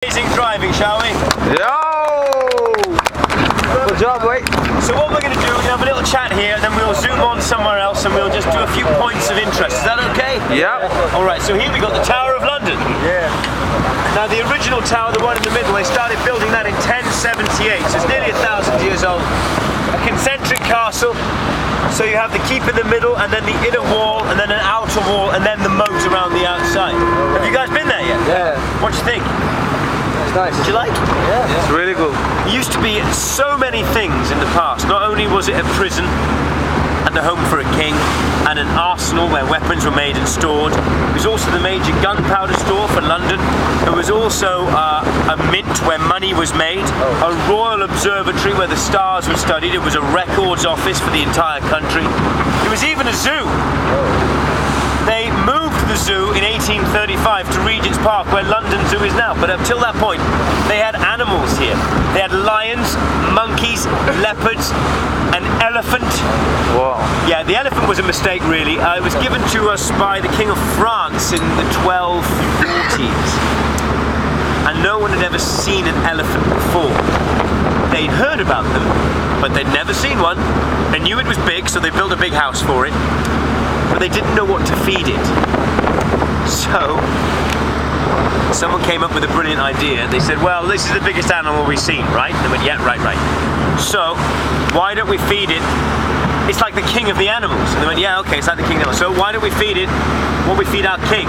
Amazing driving, shall we? Yo! Good job, mate. So what we're going to do, we're going to have a little chat here, and then we'll zoom on somewhere else, and we'll just do a few points of interest. Is that okay? Yeah. All right. So here we got the Tower of London. Yeah. Now the original tower, the one in the middle, they started building that in 1078, so it's nearly 1,000 years old. A concentric castle. So you have the keep in the middle, and then the inner wall, and then an outer wall, and then the moat around the outside. Have you guys been there yet? Yeah. What do you think? It's nice. Did you like? Yeah. It's really cool. It used to be so many things in the past. Not only was it a prison and a home for a king, and an arsenal where weapons were made and stored. It was also the major gunpowder store for London. It was also a mint where money was made, a royal observatory where the stars were studied. It was a records office for the entire country. It was even a zoo. They moved the zoo in 1835 to Regent's Park, where London Zoo is now. But until that point, they had animals here. They had lions, monkeys, leopards, an elephant. Wow. Yeah, the elephant was a mistake, really. It was given to us by the King of France in the 1240s. And no one had ever seen an elephant before. They'd heard about them, but they'd never seen one. They knew it was big, so they built a big house for it. But they didn't know what to feed it. So someone came up with a brilliant idea. They said, well, this is the biggest animal we've seen, right? And they went, yeah, right. So why don't we feed it? It's like the king of the animals. And they went, yeah, okay, it's like the king of the animals. So why don't we feed it what we feed our king?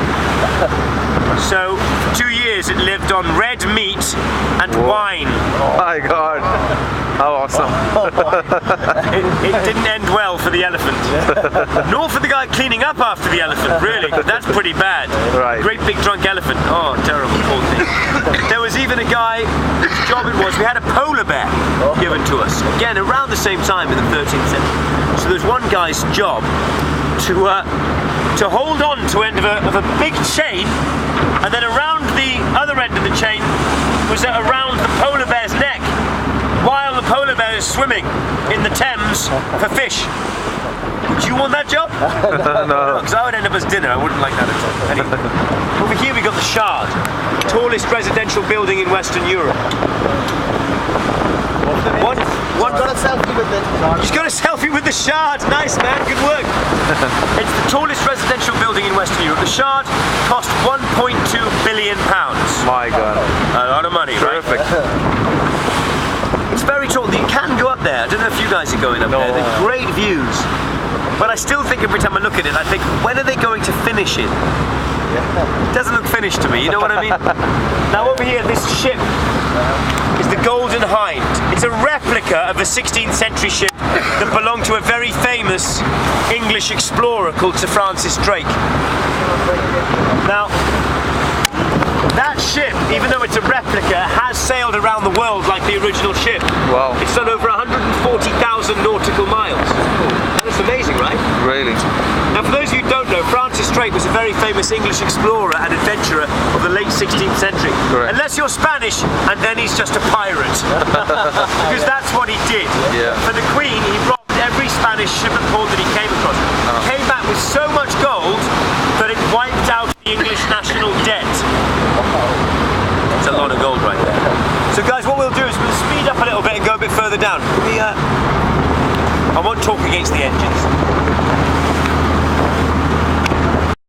So for 2 years it lived on red meat and wine. Oh my god. How awesome. It didn't end well for the elephant. Nor for the guy cleaning up after the elephant, really. That's pretty bad. Right. Great big drunk elephant. Oh, terrible, poor thing. There was even a guy whose job it was, we had a polar bear given to us. Again, around the same time in the 13th century. So there's one guy's job to hold on to end of a big chain, and then around the other end of the chain was around the polar bear's neck, while the polar bear is swimming in the Thames for fish. Would you want that job? No. Because I would end up as dinner. I wouldn't like that at all. Anyway. Over here we got the Shard, tallest residential building in Western Europe. What? Got a selfie with it. He's got a selfie with the Shard. Nice, man. Good work. It's the tallest residential building in Western Europe. The Shard cost £1.2 billion. My god. A lot of money, right? Perfect. It's very tall. You can go up there. I don't know if you guys are going up there. They're great views. But I still think every time I look at it, I think, when are they going to finish it? It doesn't look finished to me, you know what I mean? Now over here, this ship is the Golden Hind. It's a replica of a 16th century ship that belonged to a very famous English explorer called Sir Francis Drake. Now, that ship, even though it's a replica, has sailed around the world like the original ship. Wow. It's done over 140,000 nautical miles. That's amazing, right? Really. Now, for those of you who don't know, Francis Drake was a very famous English explorer and adventurer of the late 16th century. Correct. Unless you're Spanish, and then he's just a pirate. Because that's what he did. Yeah. For the Queen, he robbed every Spanish ship and port that he came across. Came back with so much gold that it wiped out the English national debt. It's a lot of gold right there. So guys, what we'll do is we'll speed up a little bit and go a bit further down. I won't talk against the engines.